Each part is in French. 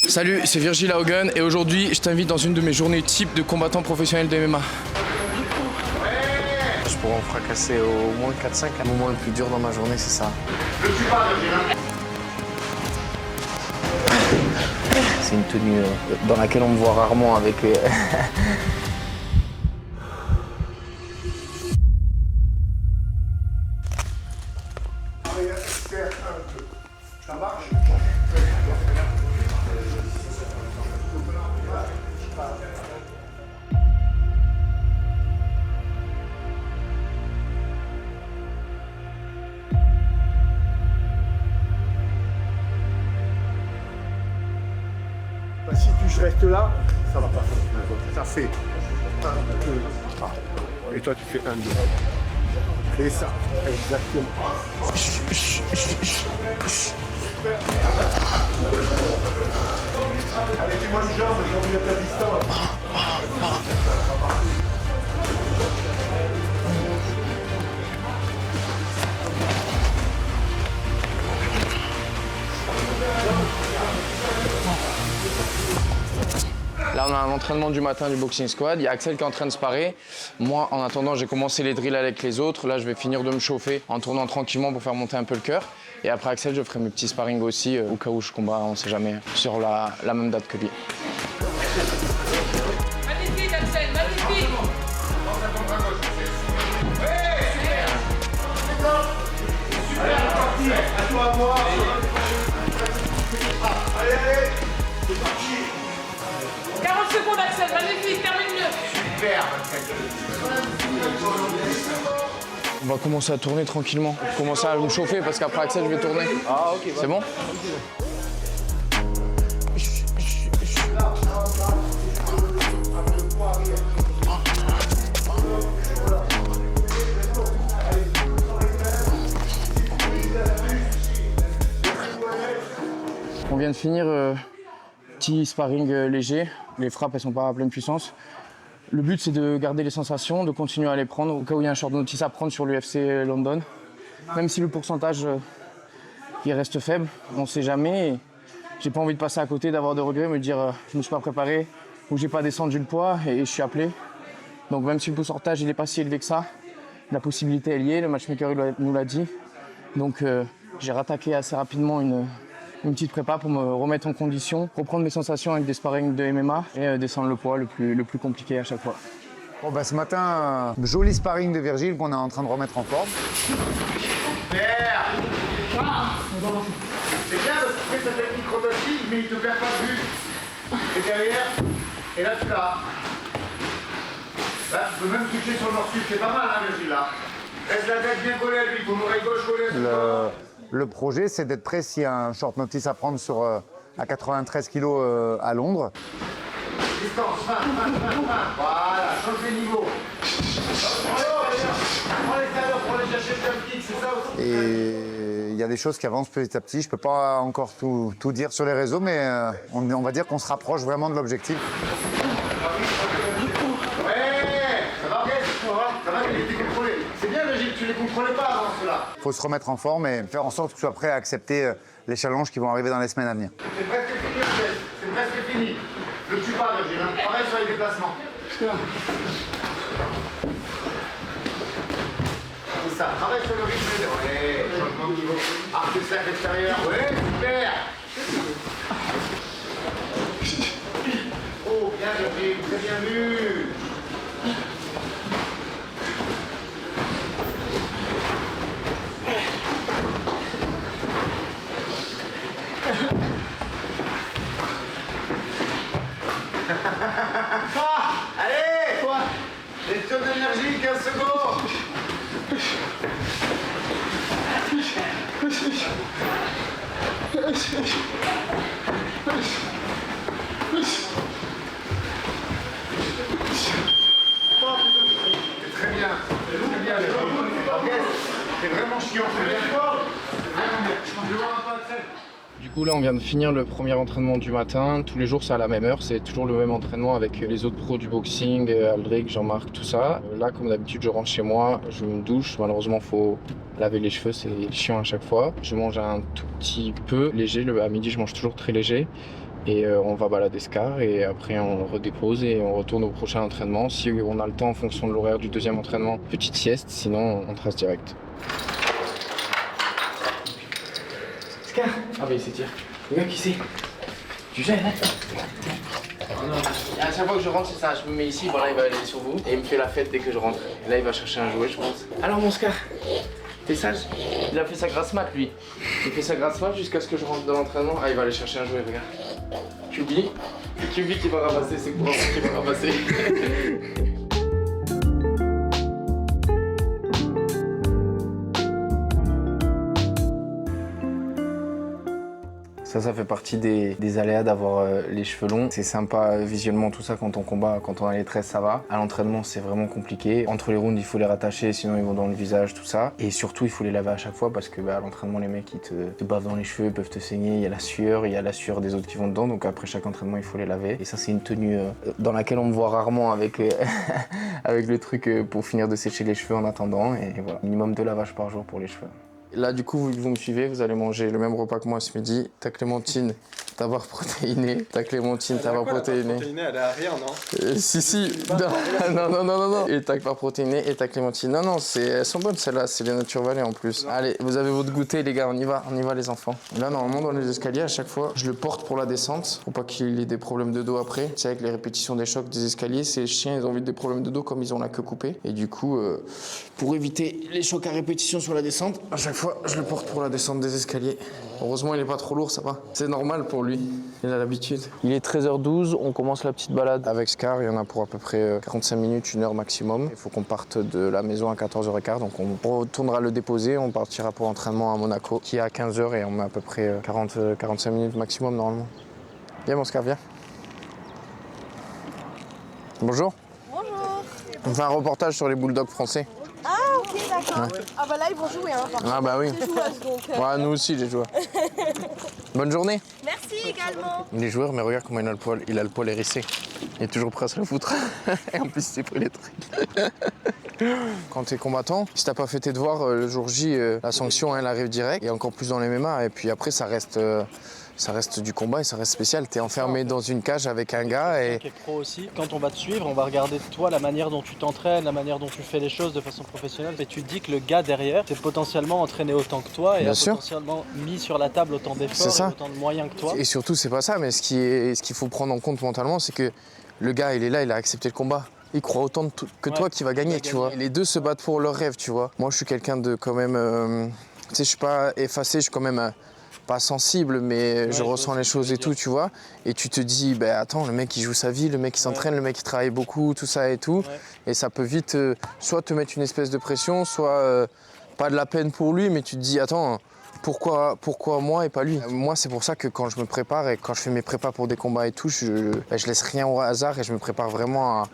Salut, c'est Virgil Haugen et aujourd'hui je t'invite dans une de mes journées type de combattant professionnel de MMA. Je pourrais en fracasser au moins 4-5. Le moment le plus dur dans ma journée, c'est ça. C'est une tenue dans laquelle on me voit rarement avec... Ça marche. Si je reste là, ça va pas. Ça fait 1, 2, 3. Et toi, tu fais 1, 2. Fais ça, exactement. Allez, fais-moi le jambe, j'ai envie d'être à distance. Là on a un entraînement du matin du boxing squad, il y a Axel qui est en train de sparer. Moi en attendant j'ai commencé les drills avec les autres, là je vais finir de me chauffer en tournant tranquillement pour faire monter un peu le cœur. Et après Axel je ferai mes petits sparring aussi au cas où je combats, on sait jamais, sur la même date que lui. Magnifique Axel, magnifique. À toi, à moi. Allez, allez. C'est parti. 40 secondes Axel, magnifique, termine-le. Super. On va commencer à tourner tranquillement, commencer à me chauffer parce qu'après Axel je vais tourner. Ah ok. C'est bon ? On vient de finir petit sparring léger. Les frappes elles sont pas à pleine puissance. Le but c'est de garder les sensations, de continuer à les prendre au cas où il y a un short notice à prendre sur l'UFC London. Même si le pourcentage il reste faible, on ne sait jamais. J'ai pas envie de passer à côté, d'avoir de regrets, me dire je me suis pas préparé ou j'ai pas descendu le poids et je suis appelé. Donc même si le pourcentage il est pas si élevé que ça, la possibilité elle y est, le matchmaker il nous l'a dit. Donc j'ai rattaqué assez rapidement une petite prépa pour me remettre en condition, reprendre mes sensations avec des sparring de MMA et descendre le poids le plus compliqué à chaque fois. Bon bah ce matin, joli sparring de Virgile qu'on est en train de remettre en forme. Super. C'est bien parce qu'il fait sa technique rotative, mais il te perd pas de vue. Et derrière, et là tu l'as. Là, tu peux même toucher sur le nord-sud, c'est pas mal, hein, Virgile, là. Laisse la tête bien collée à lui, ton oreille gauche collée à lui. Le projet, c'est d'être prêt s'il y a un short notice à prendre sur, à 93 kg à Londres. Distance, 20. Voilà, change les niveaux. Prends les talons pour aller chercher le jump kick, c'est ça aussi. Et il y a des choses qui avancent petit à petit. Je peux pas encore tout dire sur les réseaux, mais on va dire qu'on se rapproche vraiment de l'objectif. Ça va, il était contrôlé. C'est bien, Virgile, tu les contrôlais pas avant cela. Il faut se remettre en forme et faire en sorte que tu sois prêt à accepter les challenges qui vont arriver dans les semaines à venir. C'est presque fini, Axel. C'est presque fini. Ne tue pas, Virgile. Hein. Pareil sur les déplacements. C'est ça. Travaille sur le rythme. Ouais, changement de niveau. Arc de cercle extérieur. Ouais, super. Oh, bien, Virgile. Très bien vu. Allez! Quoi? Gestion d'énergie, 15 secondes! C'est très bien. Très bien, c'est vraiment chiant. C'est bien fort. C'est vraiment bien. Je vois un peu Axel. Du coup là on vient de finir le premier entraînement du matin, tous les jours c'est à la même heure, c'est toujours le même entraînement avec les autres pros du boxing, Aldric, Jean-Marc, tout ça. Là comme d'habitude je rentre chez moi, je me douche, malheureusement faut laver les cheveux, c'est chiant à chaque fois. Je mange un tout petit peu léger, à midi je mange toujours très léger. Et on va balader Scar et après on redépose et on retourne au prochain entraînement. Si on a le temps en fonction de l'horaire du deuxième entraînement, petite sieste, sinon on trace direct. Scar! Ah bah il s'étire. Regarde qui c'est? Tu gênes, hein? Oh non. À chaque fois que je rentre, c'est ça, je me mets ici, voilà, il va aller sur vous et il me fait la fête dès que je rentre. Et là il va chercher un jouet, je pense. Alors mon Scar, t'es sage? Il a fait sa grasse mat lui. Il fait sa grasse mat jusqu'à ce que je rentre dans l'entraînement. Ah il va aller chercher un jouet, regarde. Tu oublies qu'il va ramasser, c'est pour qu'il va ramasser. Ça fait partie des aléas d'avoir les cheveux longs. C'est sympa visuellement tout ça quand on combat, quand on a les tresses ça va. À l'entraînement c'est vraiment compliqué. Entre les rounds il faut les rattacher sinon ils vont dans le visage, tout ça. Et surtout il faut les laver à chaque fois parce que à l'entraînement les mecs ils te bavent dans les cheveux, ils peuvent te saigner. Il y a la sueur des autres qui vont dedans. Donc après chaque entraînement il faut les laver. Et ça c'est une tenue dans laquelle on me voit rarement avec, avec le truc pour finir de sécher les cheveux en attendant. Et voilà, minimum 2 lavages par jour pour les cheveux. Là, du coup, vous me suivez, vous allez manger le même repas que moi ce midi. Ta clémentine, ta barre protéinée. Ta clémentine, ta barre protéinée. La barre protéinée, elle est à rien, non? Si. Non. Et ta barre protéinée et ta clémentine. Non, elles sont bonnes celles-là, c'est bien Nature Valley en plus. Non. Allez, vous avez votre goûter, les gars, on y va les enfants. Là, normalement, dans les escaliers, à chaque fois, je le porte pour la descente, pour pas qu'il ait des problèmes de dos après. Tu sais, avec les répétitions des chocs des escaliers, ces chiens, ils ont vite des problèmes de dos comme ils ont la queue coupée. Et du coup, pour éviter les chocs à répétition sur la descente, à chaque fois, je le porte pour la descente des escaliers. Heureusement, il est pas trop lourd, ça va. C'est normal pour lui, il a l'habitude. Il est 13h12, on commence la petite balade avec Scar. Il y en a pour à peu près 45 minutes, 1 heure maximum. Il faut qu'on parte de la maison à 14h15, donc on retournera le déposer. On partira pour l'entraînement à Monaco, qui est à 15h et on met à peu près 45 minutes maximum normalement. Viens mon Scar, viens. Bonjour. Bonjour. On fait un reportage sur les bulldogs français. Ah ok d'accord. Ouais. Ah bah là ils vont jouer hein. Ah bah oui. Les joueuses, donc, Ouais, nous aussi les joueurs. Bonne journée. Merci également. Il est joueur mais regarde comment il a le poil. Il a le poil hérissé. Il est toujours prêt à se le foutre. Et en plus il s'est pris les trucs. Quand t'es combattant, si t'as pas fait tes devoirs le jour J, la sanction elle arrive direct. Et encore plus dans les MMA. Et puis après ça reste du combat et ça reste spécial. T'es enfermé dans une cage avec un gars et... Qui est pro aussi. Quand on va te suivre, on va regarder toi la manière dont tu t'entraînes, la manière dont tu fais les choses de façon professionnelle. Et tu te dis que le gars derrière t'es potentiellement entraîné autant que toi et a potentiellement mis sur la table autant d'efforts et autant de moyens que toi. Et surtout c'est pas ça, mais ce qu'il faut prendre en compte mentalement, c'est que le gars il est là, il a accepté le combat. Il croit autant que toi qu'il va gagner, tu vois. Les deux se battent pour leur rêve, tu vois. Moi je suis quelqu'un de quand même... tu sais, je suis pas effacé, je suis quand même... pas sensible, mais je ressens les choses et tout, tu vois. Et tu te dis, ben attends, le mec il joue sa vie, le mec il s'entraîne, le mec il travaille beaucoup, tout ça et tout. Et ça peut vite soit te mettre une espèce de pression, soit pas de la peine pour lui, mais tu te dis, attends, pourquoi moi et pas lui? Moi c'est pour ça que quand je me prépare et quand je fais mes prépas pour des combats et tout, je laisse rien au hasard et je me prépare vraiment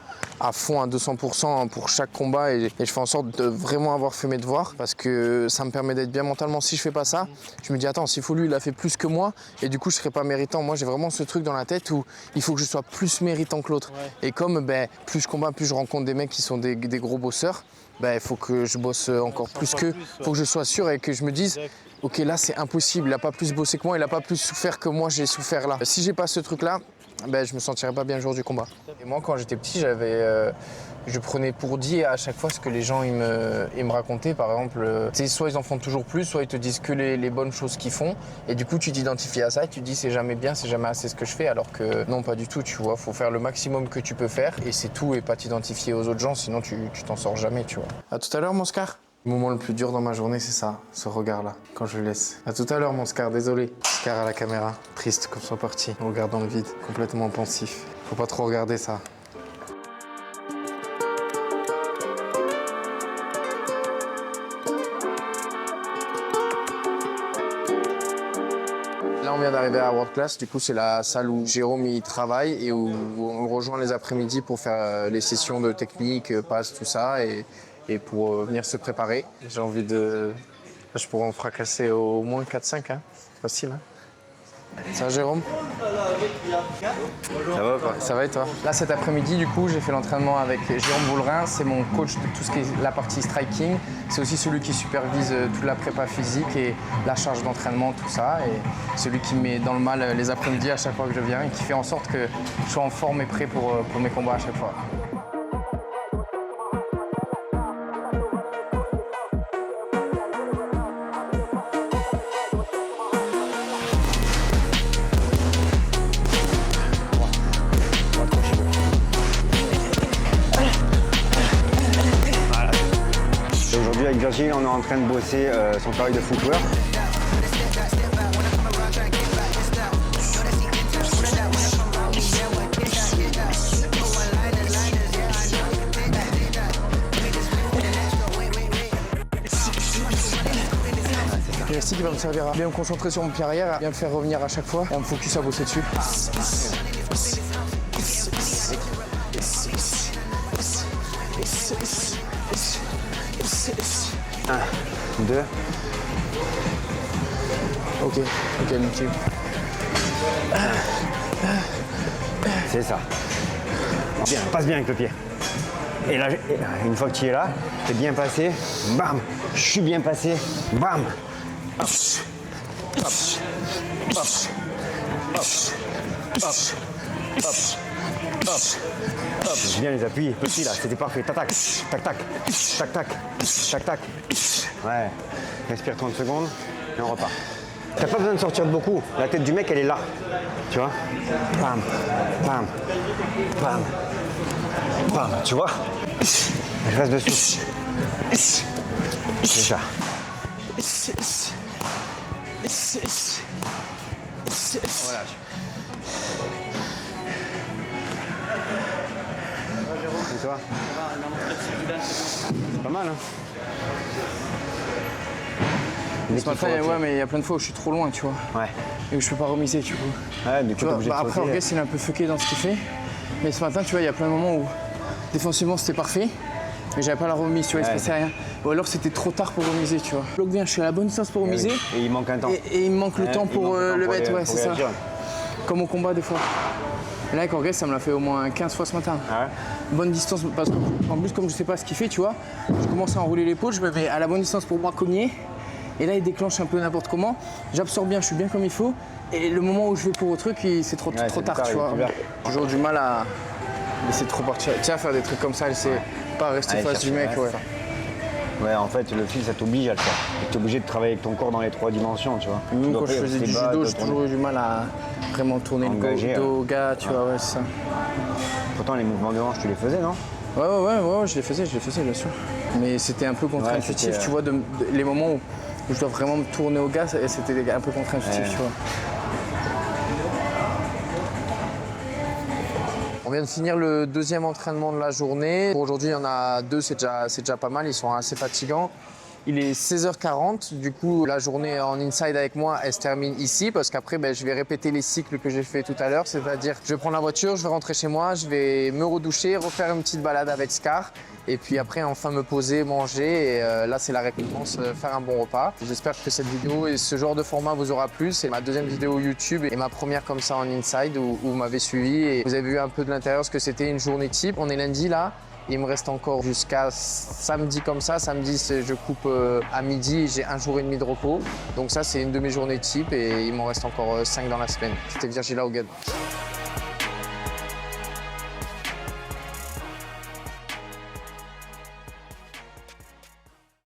à fond, à 200% pour chaque combat et je fais en sorte de vraiment avoir fait mes devoirs parce que ça me permet d'être bien mentalement. Si je fais pas ça, je me dis attends, s'il faut lui il a fait plus que moi et du coup je serai pas méritant. Moi j'ai vraiment ce truc dans la tête où il faut que je sois plus méritant que l'autre. Et comme plus je combats, plus je rencontre des mecs qui sont des gros bosseurs, il faut que je bosse encore plus qu'eux. Il faut que je sois sûr et que je me dise ok, là c'est impossible, il n'a pas plus bossé que moi, il n'a pas plus souffert que moi j'ai souffert là. Si j'ai pas ce truc là, je me sentirais pas bien le jour du combat. Et moi quand j'étais petit, je prenais pour dit à chaque fois ce que les gens ils me racontaient. Par exemple, soit ils en font toujours plus, soit ils te disent que les bonnes choses qu'ils font. Et du coup tu t'identifies à ça et tu te dis c'est jamais bien, c'est jamais assez ce que je fais. Alors que non, pas du tout, tu vois. Faut faire le maximum que tu peux faire et c'est tout et pas t'identifier aux autres gens, sinon tu t'en sors jamais, tu vois. À tout à l'heure mon Scar. Le moment le plus dur dans ma journée, c'est ça, ce regard-là, quand je le laisse. À tout à l'heure, mon Scar, désolé. Scar à la caméra, triste comme soit parti, on regarde dans le vide, complètement pensif. Faut pas trop regarder ça. Là, on vient d'arriver à World Class, du coup, c'est la salle où Jérôme il travaille et où on le rejoint les après-midi pour faire les sessions de technique, passe, tout ça. Et pour venir se préparer, j'ai envie de... Je pourrais en fracasser au moins 4-5, hein. Facile. Hein. Ça va Jérôme? Ça va quoi? Ça va et toi? Là cet après-midi du coup j'ai fait l'entraînement avec Jérôme Boulerin, c'est mon coach de tout ce qui est la partie striking. C'est aussi celui qui supervise toute la prépa physique et la charge d'entraînement, tout ça. Et celui qui me met dans le mal les après-midi à chaque fois que je viens et qui fait en sorte que je sois en forme et prêt pour mes combats à chaque fois. Avec Virgile, on est en train de bosser son travail de footwork. L'élastique va me servir à bien me concentrer sur mon pied arrière, à bien me faire revenir à chaque fois et à me focus à bosser dessus. 1, 2. Ok, nickel. C'est ça. Bien, passe bien avec le pied. Et là, une fois que tu es là, t'es bien passé, bam, je suis bien passé, bam. Bien les appuis, petit là, c'était parfait. Tac, tac, tac, tac, tac, tac, tac, tac. Ouais, respire 30 secondes et on repart. T'as pas besoin de sortir de beaucoup, la tête du mec elle est là, tu vois. Bam, bam, bam, bam, tu vois. Je reste dessus. C'est ça. Voilà. Et toi? C'est pas mal, hein? Ce matin, ouais, mais il y a plein de fois où je suis trop loin, tu vois. Ouais. Et où je peux pas remiser, du coup. Ouais, du coup, t'es obligé de après, sauter. Orgues, il est un peu fucké dans ce qu'il fait. Mais ce matin, tu vois, il y a plein de moments où défensivement, c'était parfait. Mais j'avais pas la remise, tu vois, il se passait rien. Ou alors, c'était trop tard pour remiser, tu vois. Le bloc vient, je suis à la bonne distance pour remiser. Oui. Et il manque un temps. Et il me manque le temps pour le mettre, ouais, c'est ça. réagir. Comme au combat, des fois. Et là, avec Orgues, ça me l'a fait au moins 15 fois ce matin. Ah ouais. Bonne distance, parce qu'en plus, comme je sais pas ce qu'il fait, tu vois, je commence à enrouler l'épaule, je me mets à la bonne distance pour moi cogner. Et là, il déclenche un peu n'importe comment. J'absorbe bien, je suis bien comme il faut. Et le moment où je vais pour le truc, c'est trop tard, tu vois. J'ai toujours du mal à laisser trop partir. Tu sais, à faire des trucs comme ça, laisser pas rester face du mec, ouais. Ouais, en fait, le fil, ça t'oblige à le faire. T'es obligé de travailler avec ton corps dans les 3 dimensions, tu vois. Même quand je faisais du judo, j'ai toujours eu du mal à vraiment tourner Engager, le dos au gars, tu vois, ouais, c'est ça. Pourtant, les mouvements de hanche, tu les faisais, non? Ouais, je les faisais, bien sûr. Mais c'était un peu contre-intuitif, c'était, tu vois, les moments où je dois vraiment me tourner au gars, c'était un peu contre-intuitif, tu vois. On vient de finir le deuxième entraînement de la journée. Pour aujourd'hui, il y en a 2, c'est déjà pas mal, ils sont assez fatigants. Il est 16h40, du coup la journée en inside avec moi, elle se termine ici parce qu'après je vais répéter les cycles que j'ai fait tout à l'heure, c'est-à-dire je vais prendre la voiture, je vais rentrer chez moi, je vais me redoucher, refaire une petite balade avec Scar et puis après enfin me poser, manger et là c'est la récompense, faire un bon repas. J'espère que cette vidéo et ce genre de format vous aura plu, c'est ma deuxième vidéo YouTube et ma première comme ça en inside où vous m'avez suivi et vous avez vu un peu de l'intérieur ce que c'était une journée type. On est lundi là. Il me reste encore jusqu'à samedi comme ça. Samedi, je coupe à midi et j'ai 1 jour et demi de repos. Donc ça, c'est une de mes journées type et il m'en reste encore 5 dans la semaine. C'était Virgile Augued.